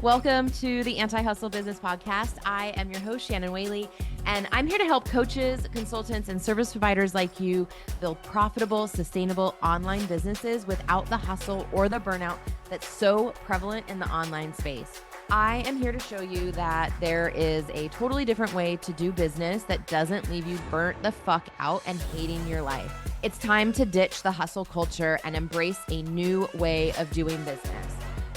Welcome to the Anti-Hustle Business Podcast. I am your host, Shannon Whaley, and I'm here to help coaches, consultants, and service providers like you build profitable, sustainable online businesses without the hustle or the burnout that's so prevalent in the online space. I am here to show you that there is a totally different way to do business that doesn't leave you burnt the fuck out and hating your life. It's time to ditch the hustle culture and embrace a new way of doing business.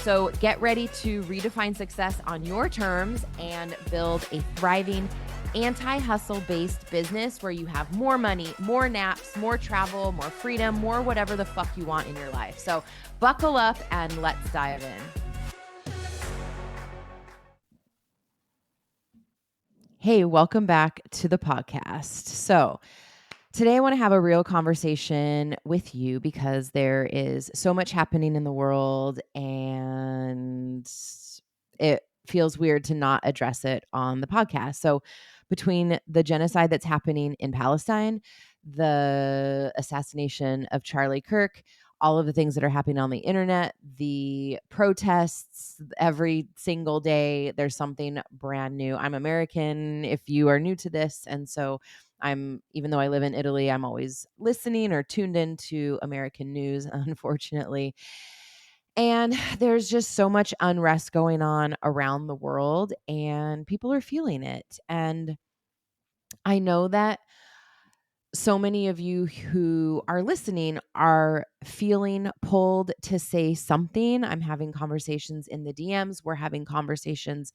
So get ready to redefine success on your terms and build a thriving anti-hustle based business where you have more money, more naps, more travel, more freedom, more whatever the fuck you want in your life. So buckle up and let's dive in. Hey, welcome back to the podcast. So today I want to have a real conversation with you because there is so much happening in the world and it feels weird to not address it on the podcast. So between the genocide that's happening in Palestine, the assassination of Charlie Kirk, all of the things that are happening on the internet, the protests every single day, there's something brand new. I'm American if you are new to this. And so even though I live in Italy, I'm always listening or tuned into American news, unfortunately. And there's just so much unrest going on around the world and people are feeling it. And I know that so many of you who are listening are feeling pulled to say something. I'm having conversations in the DMs. We're having conversations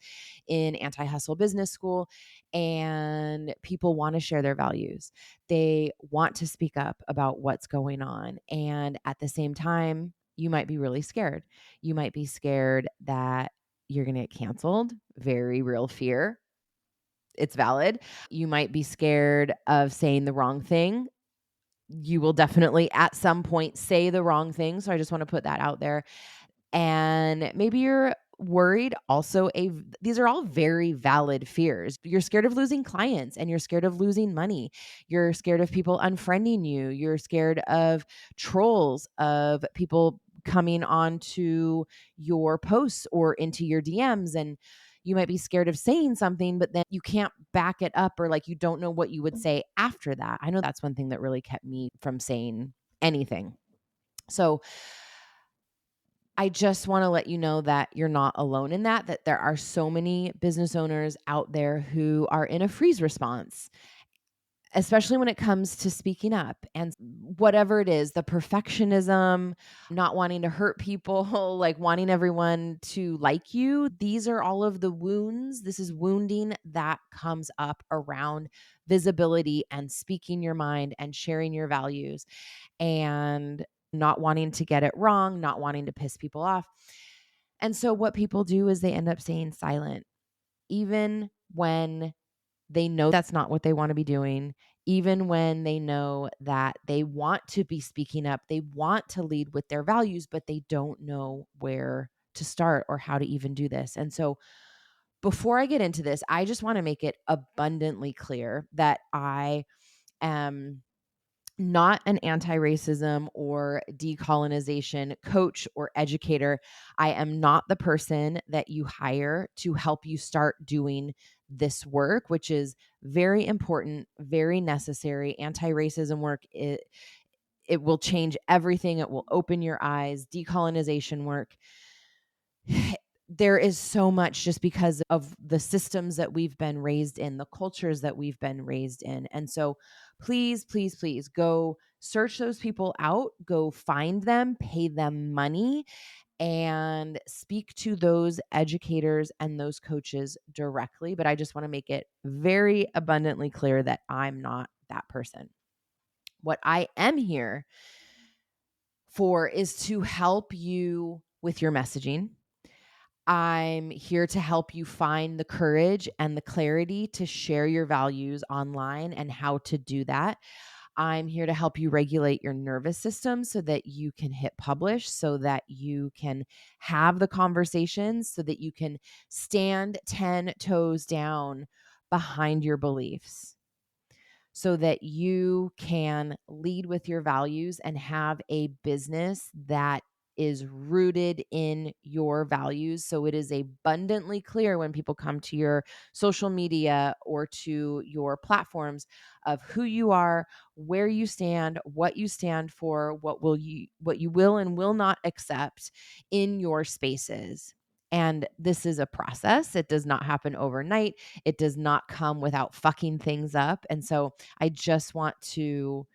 in Anti-Hustle Business School, and people want to share their values. They want to speak up about what's going on. And at the same time, you might be really scared. You might be scared that you're going to get canceled. Very real fear. It's valid. You might be scared of saying the wrong thing. You will definitely at some point say the wrong thing. So I just want to put that out there. And maybe you're worried also. These are all very valid fears. You're scared of losing clients and you're scared of losing money. You're scared of people unfriending you. You're scared of trolls, of people coming onto your posts or into your DMs, and you might be scared of saying something, but then you can't back it up, or like you don't know what you would say after that. I know that's one thing that really kept me from saying anything. So I just want to let you know that you're not alone in that there are so many business owners out there who are in a freeze response, especially when it comes to speaking up and whatever it is, the perfectionism, not wanting to hurt people, like wanting everyone to like you. These are all of the wounds. This is wounding that comes up around visibility and speaking your mind and sharing your values and not wanting to get it wrong, not wanting to piss people off. And so what people do is they end up staying silent, even when they know that's not what they want to be doing, even when they know that they want to be speaking up, they want to lead with their values, but they don't know where to start or how to even do this. And so before I get into this, I just want to make it abundantly clear that I am not an anti-racism or decolonization coach or educator. I am not the person that you hire to help you start doing this work, which is very important, very necessary. Anti-racism work, it will change everything. It will open your eyes. Decolonization work, there is so much just because of the systems that we've been raised in, the cultures that we've been raised in. And so please, please, please go search those people out, go find them, pay them money, and speak to those educators and those coaches directly. But I just want to make it very abundantly clear that I'm not that person. What I am here for is to help you with your messaging. I'm here to help you find the courage and the clarity to share your values online and how to do that. I'm here to help you regulate your nervous system so that you can hit publish, so that you can have the conversations, so that you can stand 10 toes down behind your beliefs, so that you can lead with your values and have a business that is rooted in your values. So it is abundantly clear when people come to your social media or to your platforms of who you are, where you stand, what you stand for, what you will and will not accept in your spaces. And this is a process. It does not happen overnight. It does not come without fucking things up. And so I just want to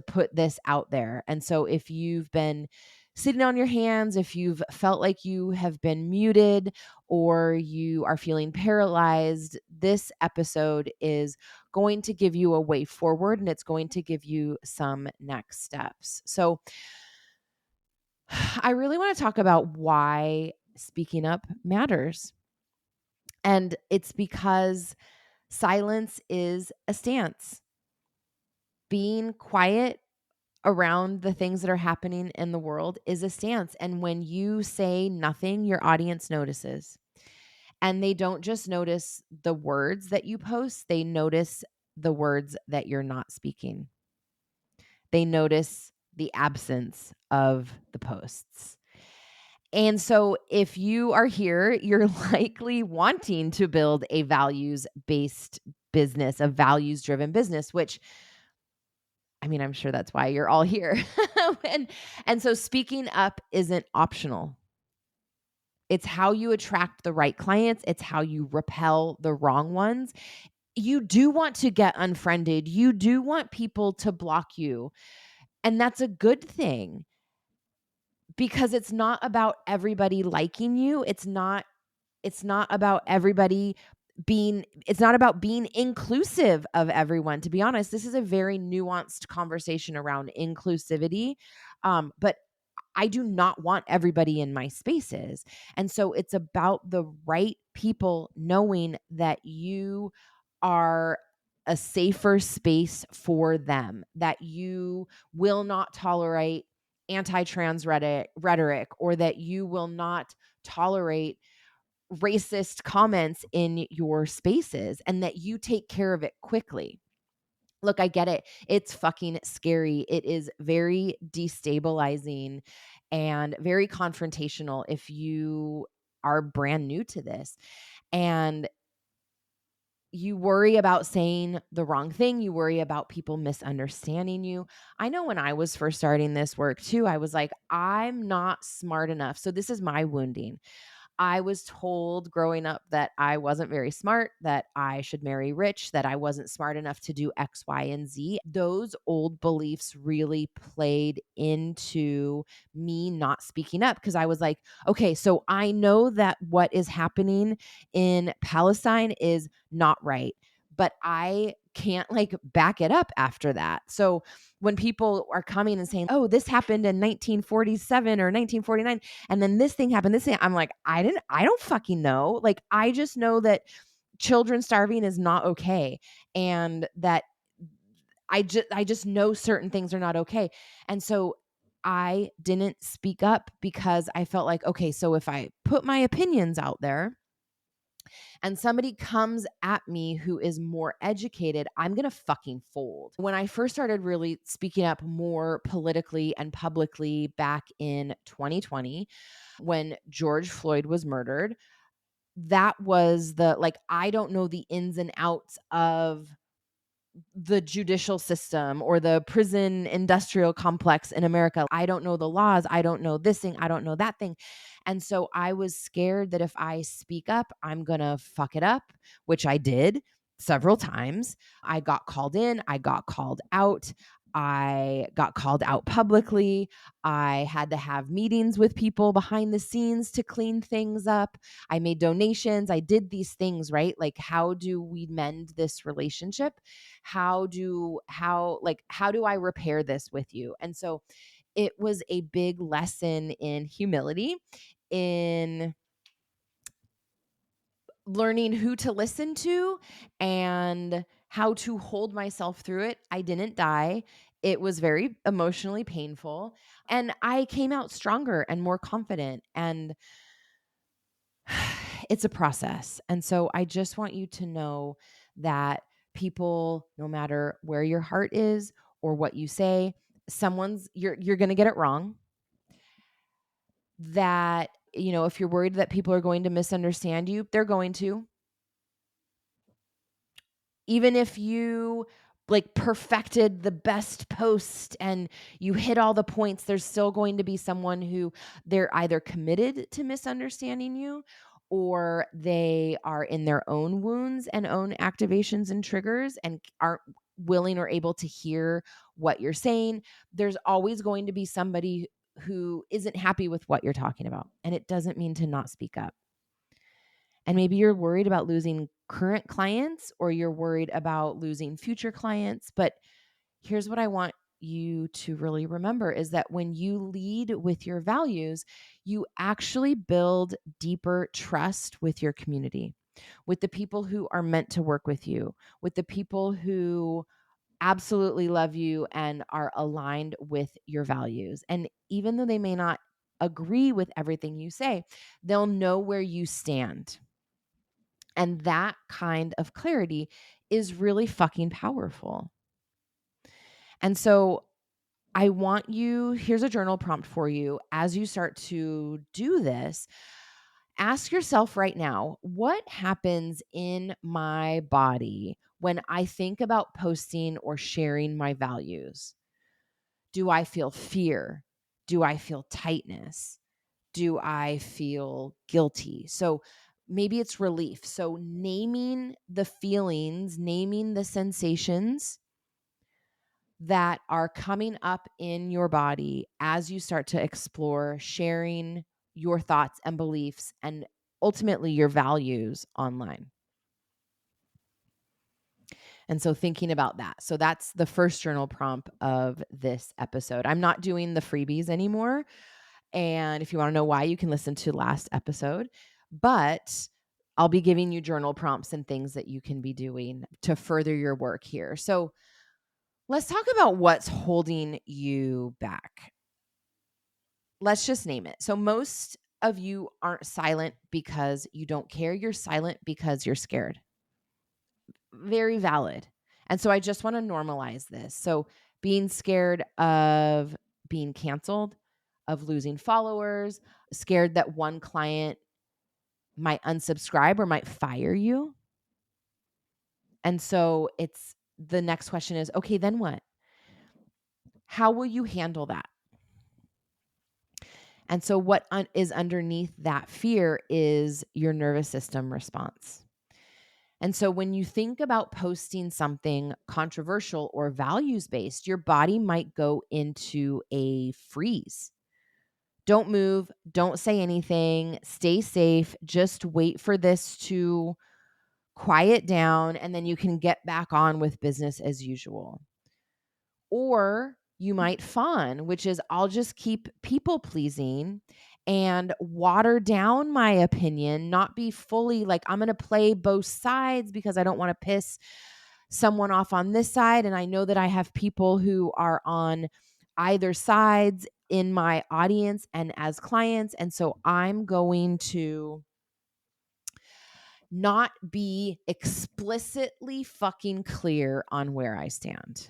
put this out there. And so if you've been sitting on your hands, if you've felt like you have been muted or you are feeling paralyzed, this episode is going to give you a way forward and it's going to give you some next steps. So I really want to talk about why speaking up matters. And it's because silence is a stance. Being quiet around the things that are happening in the world is a stance. And when you say nothing, your audience notices. And they don't just notice the words that you post, they notice the words that you're not speaking. They notice the absence of the posts. And so if you are here, you're likely wanting to build a values-based business, a values-driven business, which I mean, I'm sure that's why you're all here. and so speaking up isn't optional. It's how you attract the right clients. It's how you repel the wrong ones. You do want to get unfriended. You do want people to block you. And that's a good thing because it's not about everybody liking you. It's not about everybody it's not about being inclusive of everyone. To be honest, this is a very nuanced conversation around inclusivity. But I do not want everybody in my spaces. And so it's about the right people knowing that you are a safer space for them, that you will not tolerate anti-trans rhetoric, or that you will not tolerate racist comments in your spaces, and that you take care of it quickly. Look, I get it. It's fucking scary. It is very destabilizing and very confrontational if you are brand new to this. And you worry about saying the wrong thing. You worry about people misunderstanding you. I know when I was first starting this work too, I was like, I'm not smart enough. So this is my wounding. I was told growing up that I wasn't very smart, that I should marry rich, that I wasn't smart enough to do X, Y, and Z. Those old beliefs really played into me not speaking up because I was like, okay, so I know that what is happening in Palestine is not right, but I can't like back it up after that. So when people are coming and saying, oh, this happened in 1947 or 1949, and then this thing happened, I'm like, I don't fucking know. Like, I just know that children starving is not okay. And that I just know certain things are not okay. And so I didn't speak up because I felt like, okay, so if I put my opinions out there and somebody comes at me who is more educated, I'm going to fucking fold. When I first started really speaking up more politically and publicly back in 2020, when George Floyd was murdered, that was I don't know the ins and outs of the judicial system or the prison industrial complex in America. I don't know the laws. I don't know this thing. I don't know that thing. And so I was scared that if I speak up, I'm going to fuck it up, which I did several times. I got called in, I got called out. I got called out publicly. I had to have meetings with people behind the scenes to clean things up. I made donations. I did these things, right? Like, how do we mend this relationship? How do I repair this with you? And so it was a big lesson in humility, in learning who to listen to and how to hold myself through it. I didn't die. It was very emotionally painful, and I came out stronger and more confident, and it's a process. And so I just want you to know that people, no matter where your heart is or what you say, you're going to get it wrong. that, if you're worried that people are going to misunderstand you, they're going to. Even if you like perfected the best post and you hit all the points, there's still going to be someone who they're either committed to misunderstanding you or they are in their own wounds and own activations and triggers and aren't willing or able to hear what you're saying. There's always going to be somebody who isn't happy with what you're talking about. And it doesn't mean to not speak up. And maybe you're worried about losing current clients or you're worried about losing future clients. But here's what I want you to really remember is that when you lead with your values, you actually build deeper trust with your community, with the people who are meant to work with you, with the people who absolutely love you and are aligned with your values. And even though they may not agree with everything you say, they'll know where you stand. And that kind of clarity is really fucking powerful. And so here's a journal prompt for you. As you start to do this, ask yourself right now, what happens in my body when I think about posting or sharing my values? Do I feel fear? Do I feel tightness? Do I feel guilty? So maybe it's relief. So naming the feelings, naming the sensations that are coming up in your body as you start to explore sharing your thoughts and beliefs and ultimately your values online. And so thinking about that. So that's the first journal prompt of this episode. I'm not doing the freebies anymore. And if you want to know why, you can listen to last episode. But I'll be giving you journal prompts and things that you can be doing to further your work here. So let's talk about what's holding you back. Let's just name it. So most of you aren't silent because you don't care. You're silent because you're scared. Very valid. And so I just want to normalize this. So being scared of being canceled, of losing followers, scared that one client might unsubscribe or might fire you. And so the next question is, okay, then what? How will you handle that? And so what is underneath that fear is your nervous system response. And so when you think about posting something controversial or values-based, your body might go into a freeze. Don't move, don't say anything, stay safe, just wait for this to quiet down, and then you can get back on with business as usual. Or you might fawn, which is I'll just keep people pleasing and water down my opinion, not be fully like I'm going to play both sides because I don't want to piss someone off on this side. And I know that I have people who are on either sides in my audience and as clients. And so I'm going to not be explicitly fucking clear on where I stand.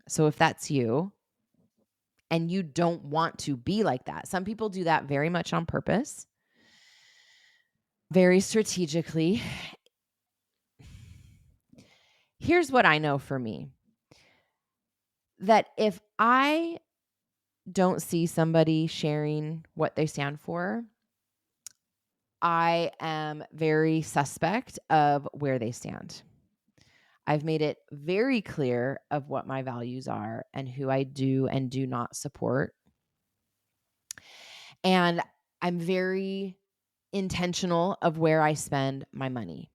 So if that's you and you don't want to be like that, some people do that very much on purpose, very strategically. Here's what I know for me, that if I don't see somebody sharing what they stand for, I am very suspect of where they stand. I've made it very clear of what my values are and who I do and do not support. And I'm very intentional of where I spend my money.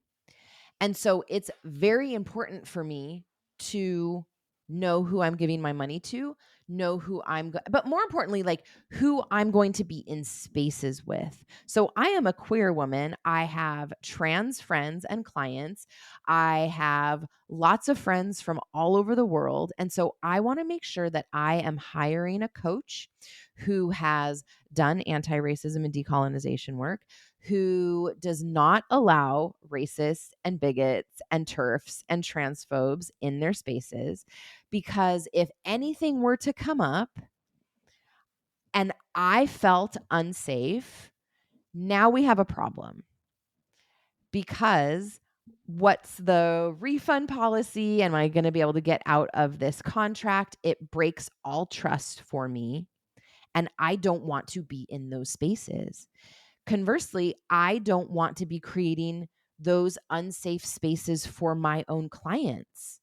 And so it's very important for me to know who I'm giving my money to, know who but more importantly, like who I'm going to be in spaces with. So I am a queer woman. I have trans friends and clients. I have lots of friends from all over the world. And so I want to make sure that I am hiring a coach who has done anti-racism and decolonization work, who does not allow racists and bigots and TERFs and transphobes in their spaces. Because if anything were to come up, and I felt unsafe, now we have a problem. Because what's the refund policy? Am I going to be able to get out of this contract? It breaks all trust for me. And I don't want to be in those spaces. Conversely, I don't want to be creating those unsafe spaces for my own clients.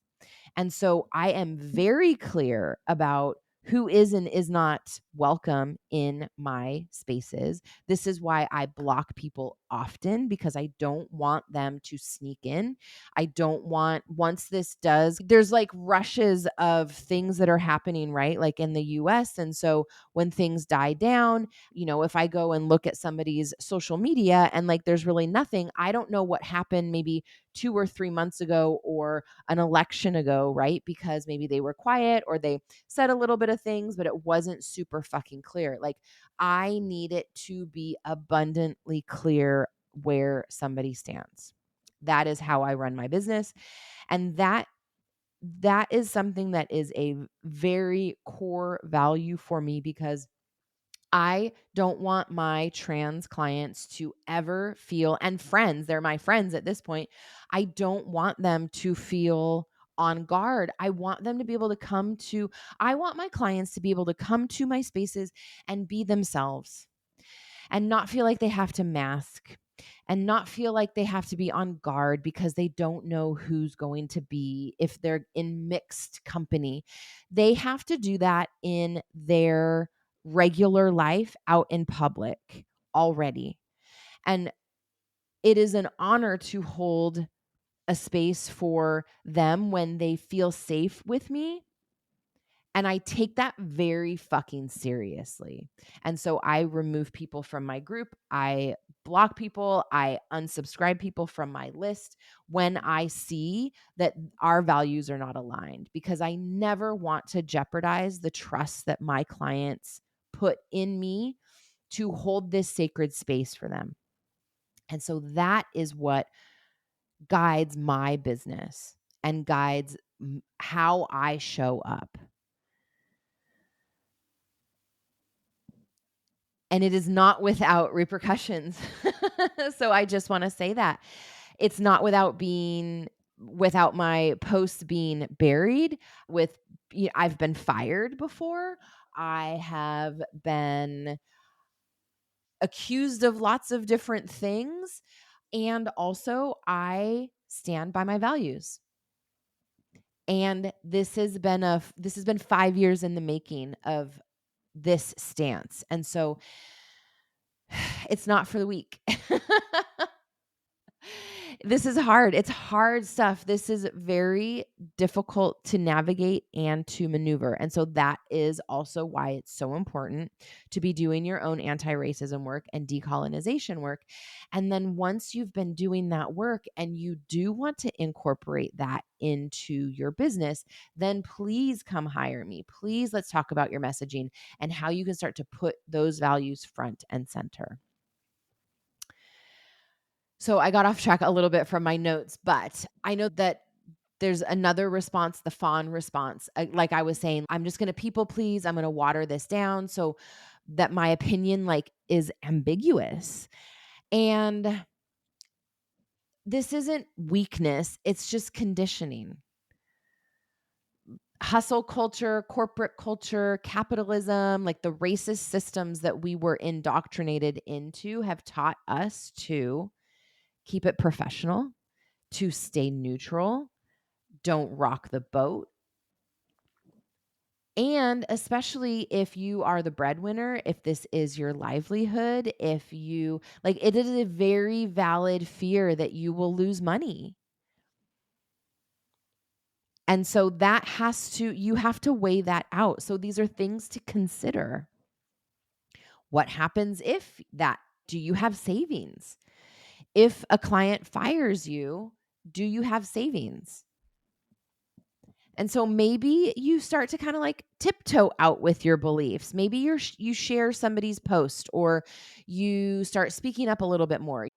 And so I am very clear about who is and is not welcome in my spaces. This is why I block people often, because I don't want them to sneak in. I don't want, once this does, there's like rushes of things that are happening, right? Like in the US. And so when things die down, if I go and look at somebody's social media and like there's really nothing, I don't know what happened maybe 2 or 3 months ago or an election ago, right? Because maybe they were quiet or they said a little bit of things, but it wasn't super fucking clear. Like I need it to be abundantly clear where somebody stands. That is how I run my business. And that is something that is a very core value for me, because I don't want my trans clients to ever feel, and friends, they're my friends at this point, I don't want them to feel on guard. I want them to be able to I want my clients to be able to come to my spaces and be themselves and not feel like they have to mask and not feel like they have to be on guard because they don't know who's going to be, if they're in mixed company. They have to do that in their regular life out in public already. And it is an honor to hold a space for them when they feel safe with me. And I take that very fucking seriously. And so I remove people from my group. I block people. I unsubscribe people from my list when I see that our values are not aligned, because I never want to jeopardize the trust that my clients put in me to hold this sacred space for them. And so that is what guides my business and guides how I show up. And it is not without repercussions. So I just want to say that it's not without my posts being buried with, I've been fired before. I have been accused of lots of different things. And also I stand by my values. And this has been 5 years in the making of this stance. And so it's not for the weak. This is hard. It's hard stuff. This is very difficult to navigate and to maneuver. And so that is also why it's so important to be doing your own anti-racism work and decolonization work. And then once you've been doing that work and you do want to incorporate that into your business, then please come hire me. Please, let's talk about your messaging and how you can start to put those values front and center. So I got off track a little bit from my notes, but I know that there's another response, the fawn response. Like I was saying, I'm just going to people please. I'm going to water this down so that my opinion is ambiguous. And this isn't weakness. It's just conditioning. Hustle culture, corporate culture, capitalism, like the racist systems that we were indoctrinated into have taught us to keep it professional, to stay neutral, don't rock the boat. And especially if you are the breadwinner, if this is your livelihood, if you it is a very valid fear that you will lose money. And so you have to weigh that out. So these are things to consider. What happens do you have savings? If a client fires you, do you have savings? And so maybe you start to kind of tiptoe out with your beliefs. Maybe you share somebody's post, or you start speaking up a little bit more.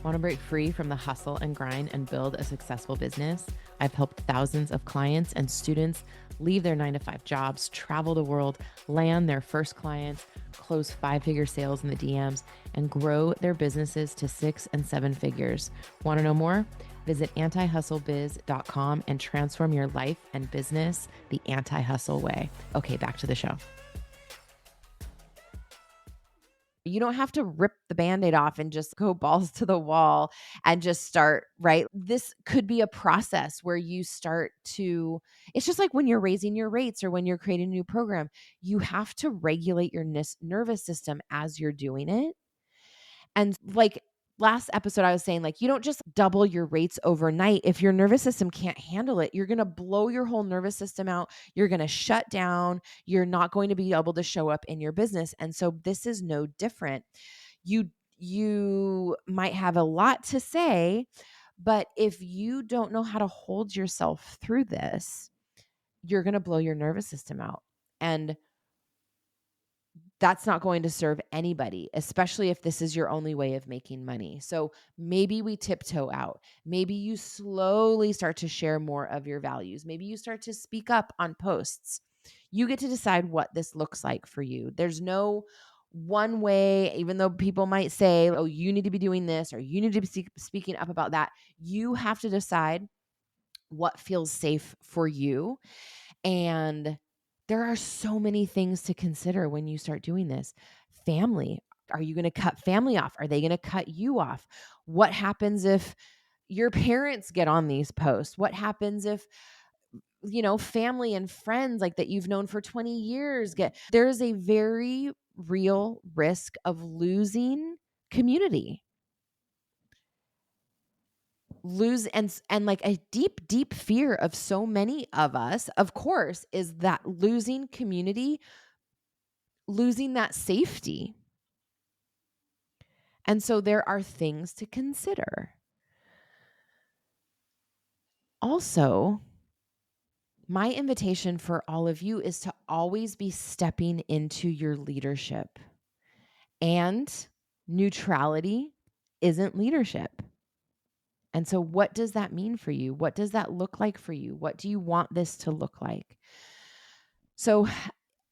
Want to break free from the hustle and grind and build a successful business? I've helped thousands of clients and students leave their 9-to-5 jobs, travel the world, land their first clients, close 5-figure sales in the DMs, and grow their businesses to 6 and 7 figures. Want to know more? Visit antihustlebiz.com and transform your life and business the anti-hustle way. Okay, back to the show. You don't have to rip the Band-Aid off and just go balls to the wall and just start, right? This could be a process where you start to, it's just like when you're raising your rates or when you're creating a new program, you have to regulate your nervous system as you're doing it. And like last episode, I was saying, like, you don't just double your rates overnight. If your nervous system can't handle it, you're going to blow your whole nervous system out. You're going to shut down. You're not going to be able to show up in your business. And so this is no different. You might have a lot to say, but if you don't know how to hold yourself through this, you're going to blow your nervous system out. And that's not going to serve anybody, especially if this is your only way of making money. So maybe we tiptoe out. Maybe you slowly start to share more of your values. Maybe you start to speak up on posts. You get to decide what this looks like for you. There's no one way, even though people might say, oh, you need to be doing this or you need to be speaking up about that. You have to decide what feels safe for you. And there are so many things to consider when you start doing this. Family. Are you going to cut family off? Are they going to cut you off? What happens if your parents get on these posts? What happens if, family and friends like that you've known for 20 years there's a very real risk of losing community. And like a deep fear of so many of us, of course, is that losing community, losing that safety. And so there are things to consider. Also, my invitation for all of you is to always be stepping into your leadership. And neutrality isn't leadership. And so what does that mean for you? What does that look like for you? What do you want this to look like? So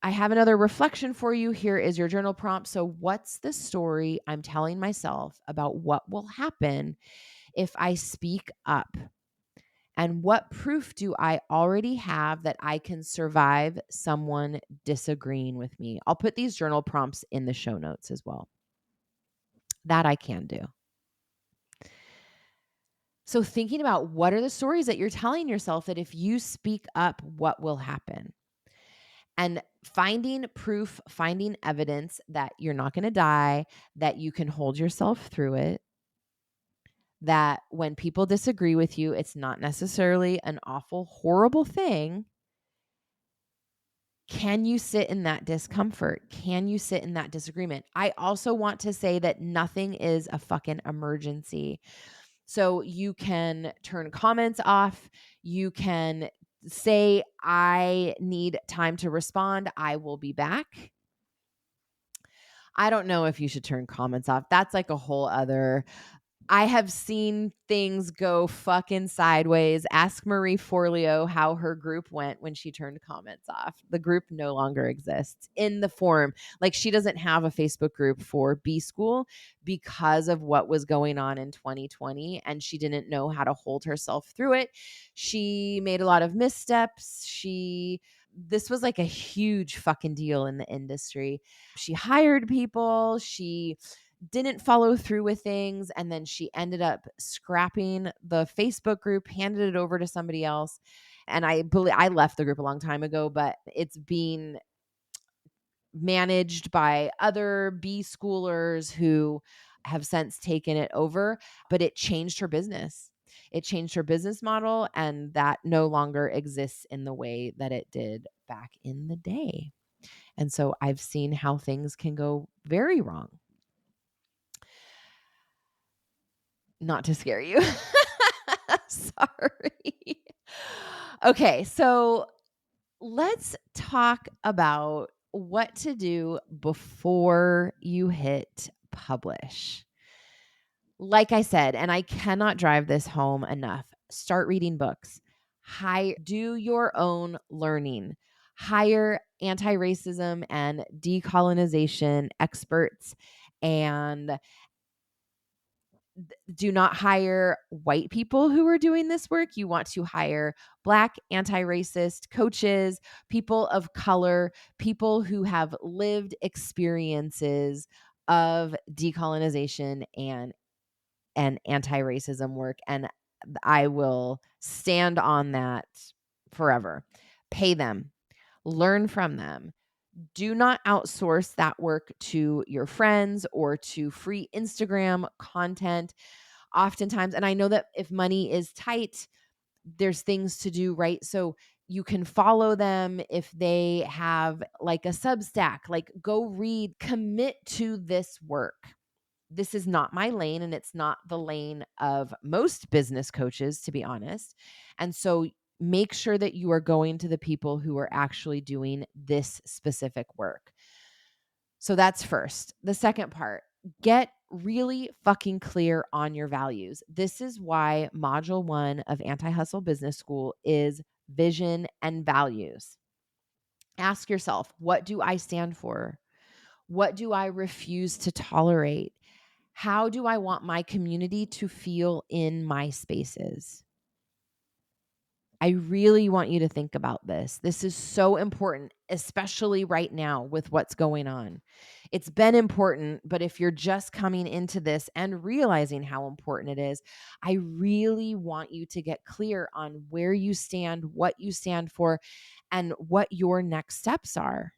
I have another reflection for you. Here is your journal prompt. So what's the story I'm telling myself about what will happen if I speak up? And what proof do I already have that I can survive someone disagreeing with me? I'll put these journal prompts in the show notes as well. That I can do. So thinking about what are the stories that you're telling yourself that if you speak up, what will happen? And finding proof, finding evidence that you're not going to die, that you can hold yourself through it, that when people disagree with you, it's not necessarily an awful, horrible thing. Can you sit in that discomfort? Can you sit in that disagreement? I also want to say that nothing is a fucking emergency. So you can turn comments off. You can say, I need time to respond. I will be back. I don't know if you should turn comments off. That's like a whole other. I have seen things go fucking sideways. Ask Marie Forleo how her group went when she turned comments off. The group no longer exists in the form. Like, she doesn't have a Facebook group for B School because of what was going on in 2020, and she didn't know how to hold herself through it. She made a lot of missteps. This was like a huge fucking deal in the industry. She hired people. She didn't follow through with things. And then she ended up scrapping the Facebook group, handed it over to somebody else. And I left the group a long time ago, but it's being managed by other B schoolers who have since taken it over, but it changed her business. It changed her business model, and that no longer exists in the way that it did back in the day. And so I've seen how things can go very wrong. Not to scare you. Sorry. Okay, so let's talk about what to do before you hit publish. Like I said, and I cannot drive this home enough, start reading books. Do your own learning. Hire anti-racism and decolonization experts, and do not hire white people who are doing this work. You want to hire Black anti-racist coaches, people of color, people who have lived experiences of decolonization and anti-racism work. And I will stand on that forever. Pay them, learn from them. Do not outsource that work to your friends or to free Instagram content. Oftentimes, and I know that if money is tight, there's things to do, right? So you can follow them if they have like a Substack, like go read, commit to this work. This is not my lane, and it's not the lane of most business coaches, to be honest. And so make sure that you are going to the people who are actually doing this specific work. So that's first. The second part, get really fucking clear on your values. This is why module 1 of Anti-Hustle Business School is vision and values. Ask yourself, what do I stand for? What do I refuse to tolerate? How do I want my community to feel in my spaces? I really want you to think about this. This is so important, especially right now with what's going on. It's been important, but if you're just coming into this and realizing how important it is, I really want you to get clear on where you stand, what you stand for, and what your next steps are.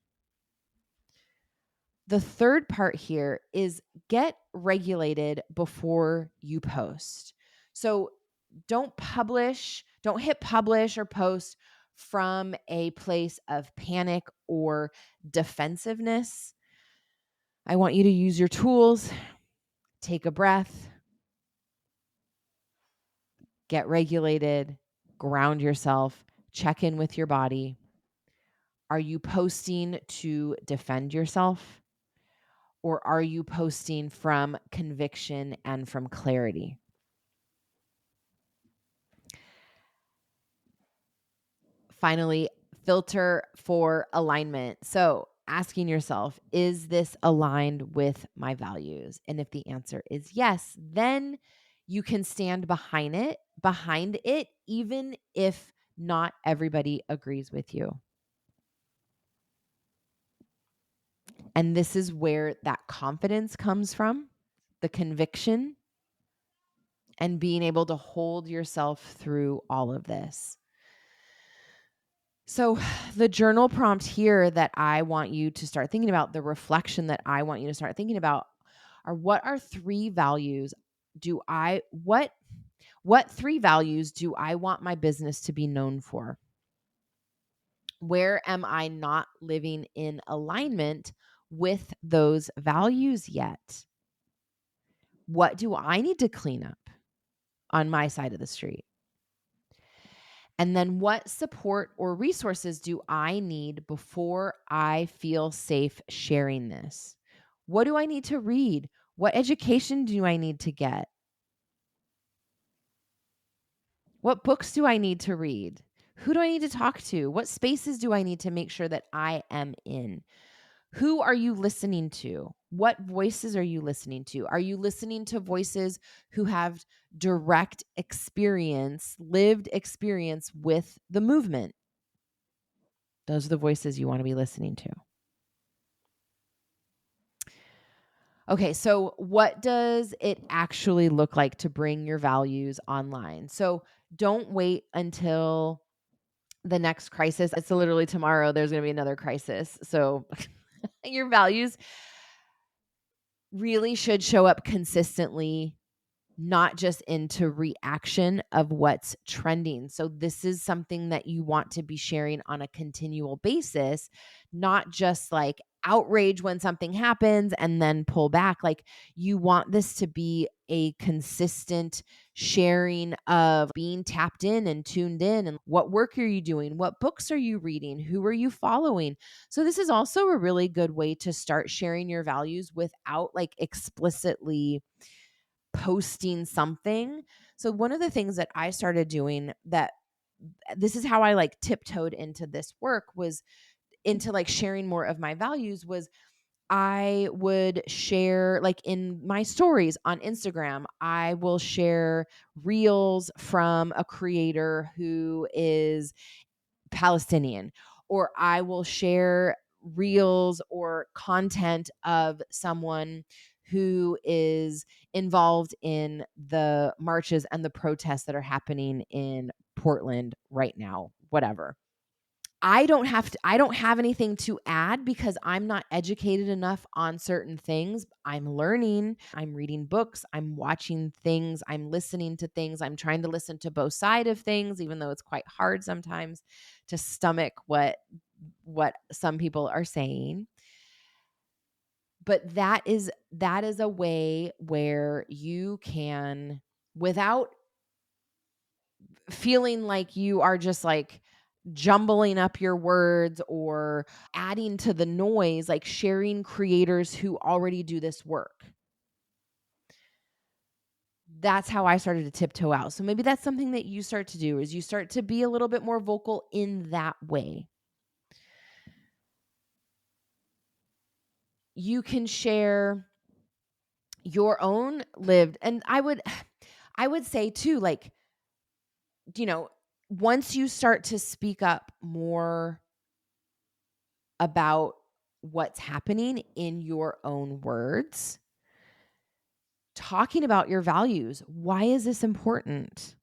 The third part here is get regulated before you post. So don't hit publish or post from a place of panic or defensiveness. I want you to use your tools, take a breath, get regulated, ground yourself, check in with your body. Are you posting to defend yourself? Or are you posting from conviction and from clarity? Finally, filter for alignment. So asking yourself, is this aligned with my values? And if the answer is yes, then you can stand behind it, even if not everybody agrees with you. And this is where that confidence comes from, the conviction, and being able to hold yourself through all of this. So, the journal prompt here that I want you to start thinking about, the reflection that I want you to start thinking about, are what are 3 values what 3 values do I want my business to be known for? Where am I not living in alignment with those values yet? What do I need to clean up on my side of the street? And then what support or resources do I need before I feel safe sharing this? What do I need to read? What education do I need to get? What books do I need to read? Who do I need to talk to? What spaces do I need to make sure that I am in? Who are you listening to? What voices are you listening to? Are you listening to voices who have direct experience, lived experience with the movement? Those are the voices you want to be listening to. Okay, so what does it actually look like to bring your values online? So don't wait until the next crisis. It's literally tomorrow, there's going to be another crisis. So your values really should show up consistently, not just into reaction of what's trending. So this is something that you want to be sharing on a continual basis, not just like outrage when something happens and then pull back. Like you want this to be a consistent sharing of being tapped in and tuned in, and what work are you doing? What books are you reading? Who are you following? So this is also a really good way to start sharing your values without like explicitly posting something. So one of the things that I started doing, that this is how I like tiptoed into this work, was into like sharing more of my values, was I would share, like in my stories on Instagram, I will share reels from a creator who is Palestinian, or I will share reels or content of someone who is involved in the marches and the protests that are happening in Portland right now, whatever. I don't have anything to add because I'm not educated enough on certain things. I'm learning, I'm reading books, I'm watching things, I'm listening to things. I'm trying to listen to both sides of things, even though it's quite hard sometimes to stomach what some people are saying. But that is a way where you can, without feeling like you are just like jumbling up your words or adding to the noise, like sharing creators who already do this work. That's how I started to tiptoe out. So maybe that's something that you start to do, is you start to be a little bit more vocal in that way. You can share your own lived, and I would say too, like, you know, once you start to speak up more about what's happening in your own words, talking about your values. Why is this important?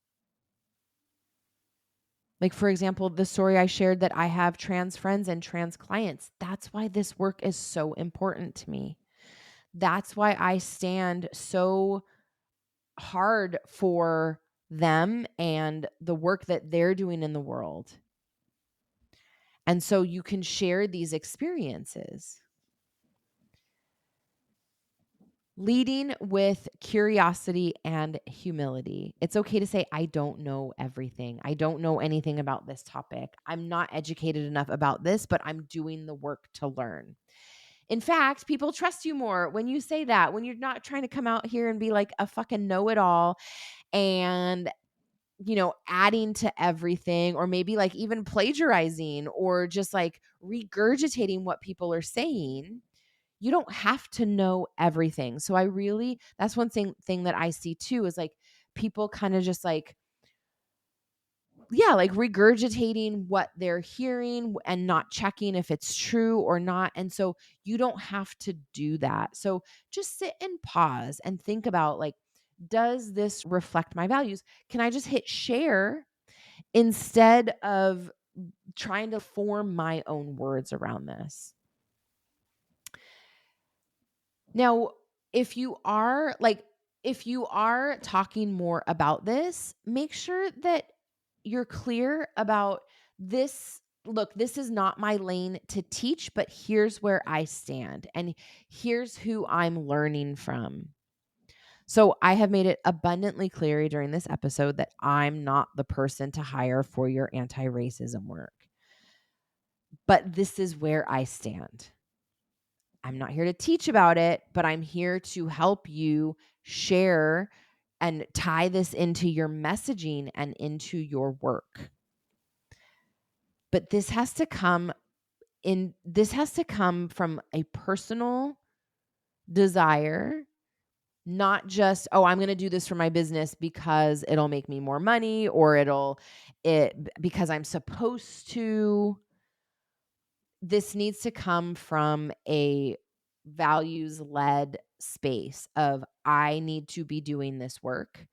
Like, for example, the story I shared that I have trans friends and trans clients. That's why this work is so important to me. That's why I stand so hard for them and the work that they're doing in the world. And so you can share these experiences. Leading with curiosity and humility. It's okay to say, I don't know everything. I don't know anything about this topic. I'm not educated enough about this, but I'm doing the work to learn. In fact, people trust you more when you say that, when you're not trying to come out here and be like a fucking know-it-all and, adding to everything, or maybe like even plagiarizing or just like regurgitating what people are saying. You don't have to know everything. So that's one thing that I see too, is like people kind of just like, yeah, like regurgitating what they're hearing and not checking if it's true or not. And so you don't have to do that. So just sit and pause and think about, like, does this reflect my values? Can I just hit share instead of trying to form my own words around this? Now, if you are talking more about this, make sure that you're clear about this. Look, this is not my lane to teach, but here's where I stand and here's who I'm learning from. So I have made it abundantly clear during this episode that I'm not the person to hire for your anti-racism work. But this is where I stand. I'm not here to teach about it, but I'm here to help you share and tie this into your messaging and into your work. But this has to come from a personal desire, not just, oh, I'm going to do this for my business because it'll make me more money, or because I'm supposed to. This needs to come from a values-led space of, I need to be doing this work.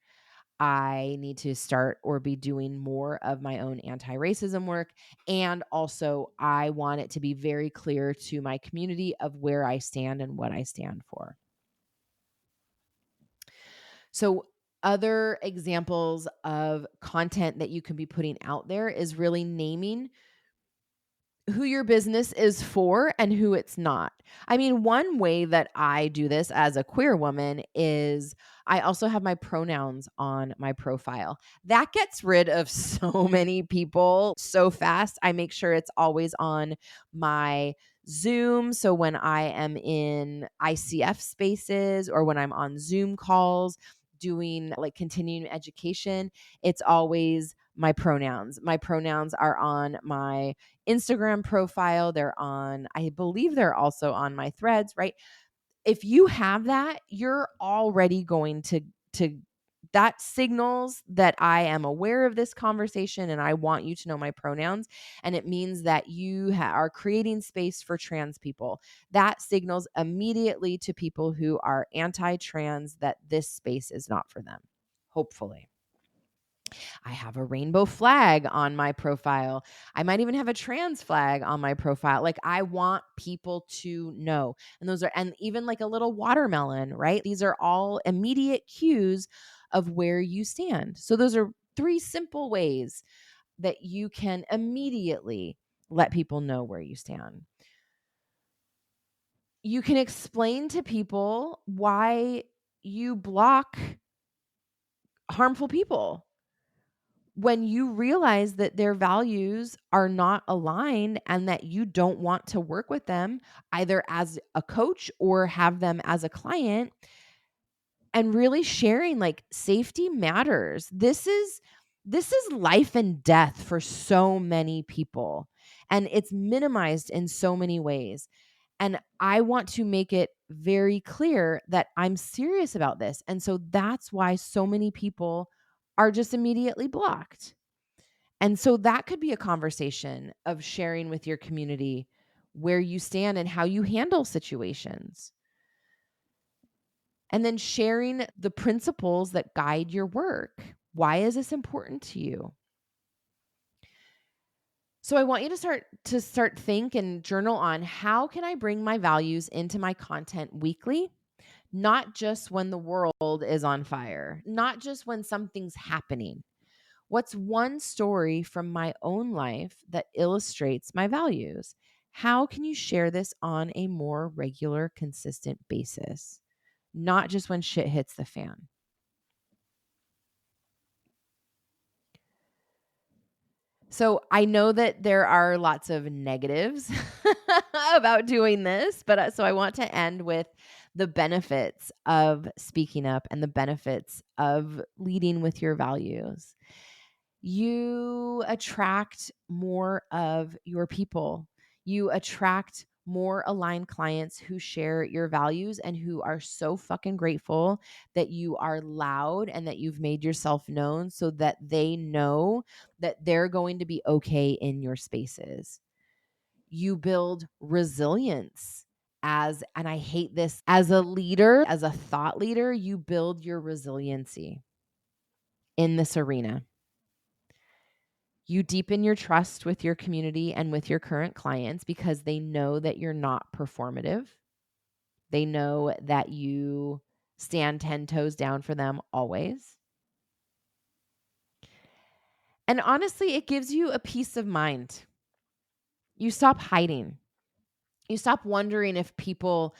I need to start or be doing more of my own anti-racism work. And also, I want it to be very clear to my community of where I stand and what I stand for. So other examples of content that you can be putting out there is really naming who your business is for and who it's not. I mean, one way that I do this as a queer woman is I also have my pronouns on my profile. That gets rid of so many people so fast. I make sure it's always on my Zoom. So when I am in ICF spaces or when I'm on Zoom calls, doing like continuing education, it's always my pronouns. My pronouns are on my Instagram profile. I believe they're also on my threads, right? If you have that, you're already going to that signals that I am aware of this conversation and I want you to know my pronouns. And it means that you are creating space for trans people. That signals immediately to people who are anti-trans that this space is not for them, hopefully. I have a rainbow flag on my profile. I might even have a trans flag on my profile. Like, I want people to know. And even like a little watermelon, right? These are all immediate cues of where you stand. So those are 3 simple ways that you can immediately let people know where you stand. You can explain to people why you block harmful people. When you realize that their values are not aligned and that you don't want to work with them either as a coach or have them as a client, and really sharing like safety matters. This is life and death for so many people, and it's minimized in so many ways. And I want to make it very clear that I'm serious about this. And so that's why so many people are just immediately blocked. And so that could be a conversation of sharing with your community where you stand and how you handle situations. And then sharing the principles that guide your work. Why is this important to you? So I want you to start think and journal on, how can I bring my values into my content weekly? Not just when the world is on fire, not just when something's happening. What's one story from my own life that illustrates my values? How can you share this on a more regular, consistent basis? Not just when shit hits the fan. So I know that there are lots of negatives about doing this, but so I want to end with the benefits of speaking up and the benefits of leading with your values. You attract more of your people. You attract more aligned clients who share your values and who are so fucking grateful that you are loud and that you've made yourself known so that they know that they're going to be okay in your spaces. You build resilience and I hate this, as a leader, as a thought leader, you build your resiliency in this arena. You deepen your trust with your community and with your current clients because they know that you're not performative. They know that you stand 10 toes down for them always. And honestly, it gives you a peace of mind. You stop hiding. You stop wondering if people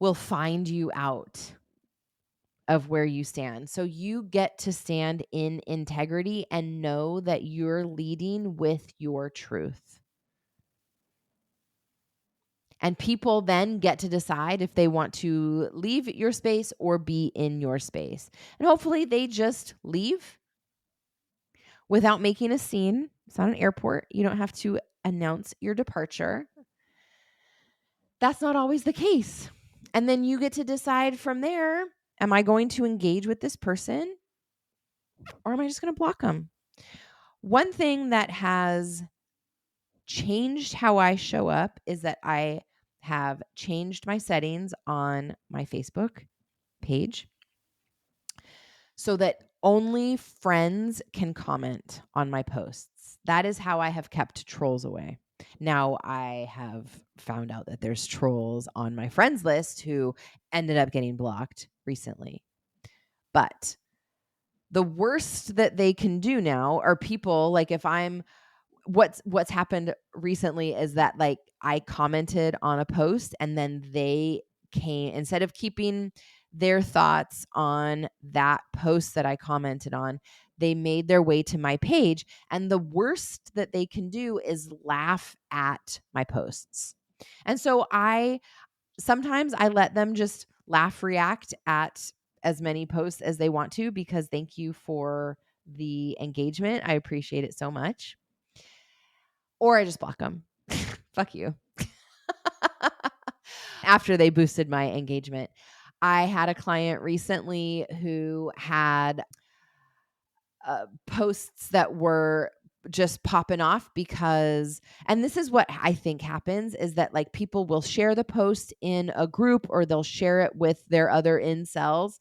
will find you out of where you stand. So you get to stand in integrity and know that you're leading with your truth. And people then get to decide if they want to leave your space or be in your space. And hopefully they just leave without making a scene. It's not an airport. You don't have to announce your departure. That's not always the case. And then you get to decide from there, am I going to engage with this person or am I just going to block them? One thing that has changed how I show up is that I have changed my settings on my Facebook page so that only friends can comment on my posts. That is how I have kept trolls away. Now, I have found out that there's trolls on my friends list who ended up getting blocked recently. But the worst that they can do now are people like, if I'm what's happened recently is that like I commented on a post and then they came, instead of keeping their thoughts on that post that I commented on, they made their way to my page. And the worst that they can do is laugh at my posts. And so sometimes I let them just laugh, react at as many posts as they want to, because thank you for the engagement. I appreciate it so much. Or I just block them. Fuck you. After they boosted my engagement. I had a client recently who had posts that were just popping off because, and this is what I think happens, is that like people will share the post in a group or they'll share it with their other incels,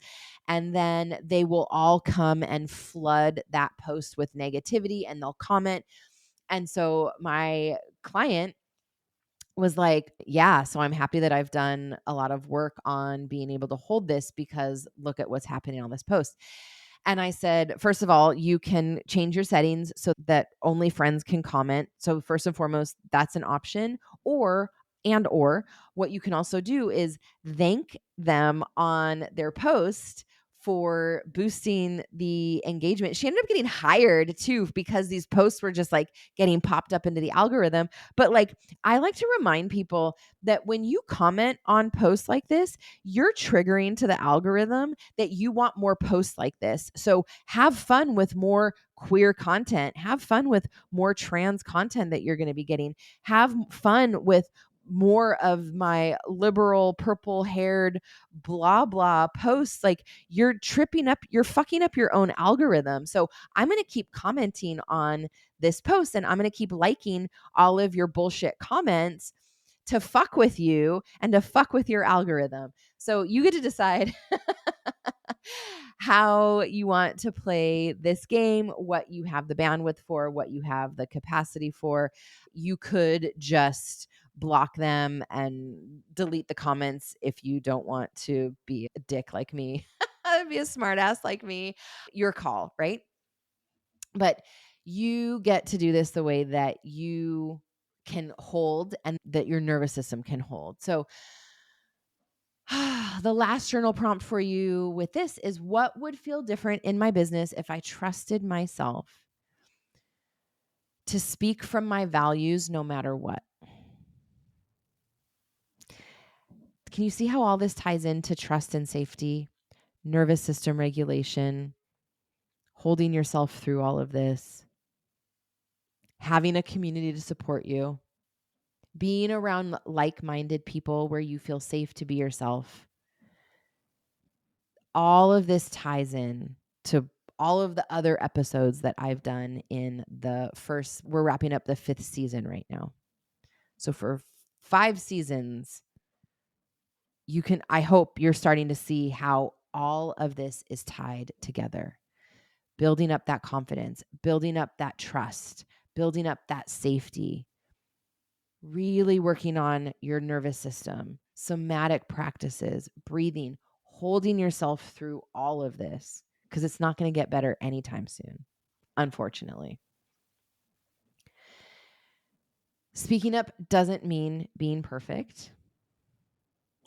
and then they will all come and flood that post with negativity and they'll comment. And so my client was like, yeah, so I'm happy that I've done a lot of work on being able to hold this because look at what's happening on this post. And I said, first of all, you can change your settings so that only friends can comment. So first and foremost, that's an option. Or what you can also do is thank them on their post for boosting the engagement. She ended up getting hired too because these posts were just like getting popped up into the algorithm. But like, I like to remind people that when you comment on posts like this, you're triggering to the algorithm that you want more posts like this. So have fun with more queer content, have fun with more trans content that you're going to be getting, have fun with more of my liberal purple haired blah blah posts. Like, you're fucking up your own algorithm. So I'm going to keep commenting on this post and I'm going to keep liking all of your bullshit comments to fuck with you and to fuck with your algorithm. So you get to decide how you want to play this game, what you have the bandwidth for, what you have the capacity for. You could just block them and delete the comments if you don't want to be a dick like me, be a smartass like me. Your call, right? But you get to do this the way that you can hold and that your nervous system can hold. So the last journal prompt for you with this is, what would feel different in my business if I trusted myself to speak from my values no matter what? Can you see how all this ties into trust and safety, nervous system regulation, holding yourself through all of this, having a community to support you, being around like-minded people where you feel safe to be yourself? All of this ties in to all of the other episodes that I've done in we're wrapping up the 5th season right now. So for 5 seasons, I hope you're starting to see how all of this is tied together. Building up that confidence, building up that trust, building up that safety, really working on your nervous system, somatic practices, breathing, holding yourself through all of this, because it's not going to get better anytime soon, unfortunately. Speaking up doesn't mean being perfect.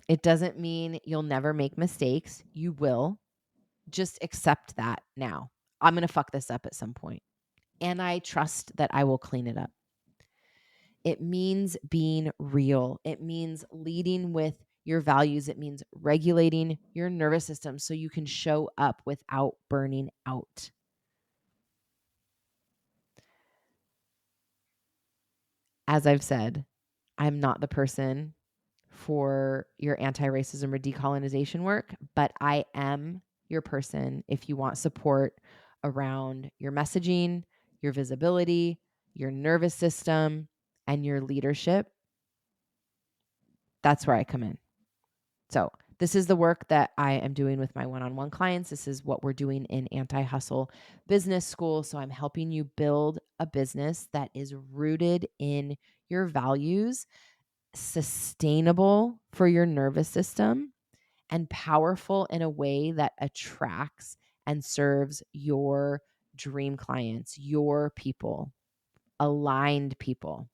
It doesn't mean you'll never make mistakes. You will. Just accept that now. I'm going to fuck this up at some point, and I trust that I will clean it up. It means being real. It means leading with your values. It means regulating your nervous system so you can show up without burning out. As I've said, I'm not the person for your anti-racism or decolonization work, but I am your person if you want support around your messaging, your visibility, your nervous system, and your leadership. That's where I come in. So this is the work that I am doing with my one-on-one clients. This is what we're doing in Anti-Hustle Business School. So I'm helping you build a business that is rooted in your values, sustainable for your nervous system, and powerful in a way that attracts and serves your dream clients, your people, aligned people.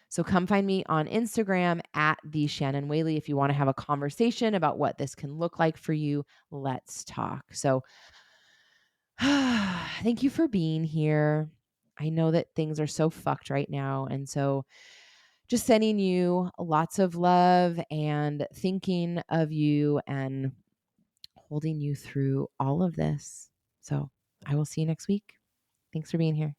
So come find me on Instagram at the Shannon Whaley if you want to have a conversation about what this can look like for you. Let's talk. So thank you for being here. I know that things are so fucked right now. And so just sending you lots of love and thinking of you and holding you through all of this. So I will see you next week. Thanks for being here.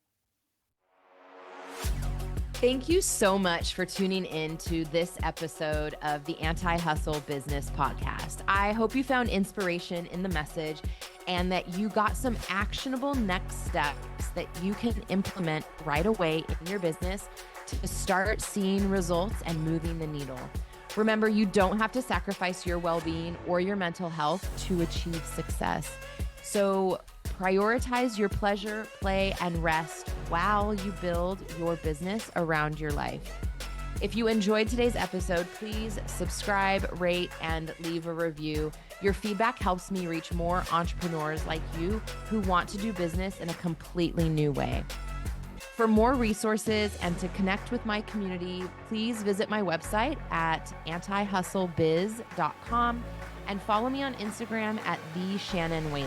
Thank you so much for tuning in to this episode of the Anti-Hustle Business Podcast. I hope you found inspiration in the message and that you got some actionable next steps that you can implement right away in your business to start seeing results and moving the needle. Remember, you don't have to sacrifice your well-being or your mental health to achieve success. So prioritize your pleasure, play, and rest while you build your business around your life. If you enjoyed today's episode, please subscribe, rate, and leave a review. Your feedback helps me reach more entrepreneurs like you who want to do business in a completely new way. For more resources and to connect with my community, please visit my website at antihustlebiz.com and follow me on Instagram at @TheShannonWhaley.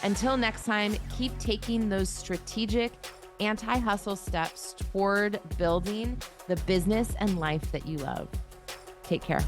Until next time, keep taking those strategic anti-hustle steps toward building the business and life that you love. Take care.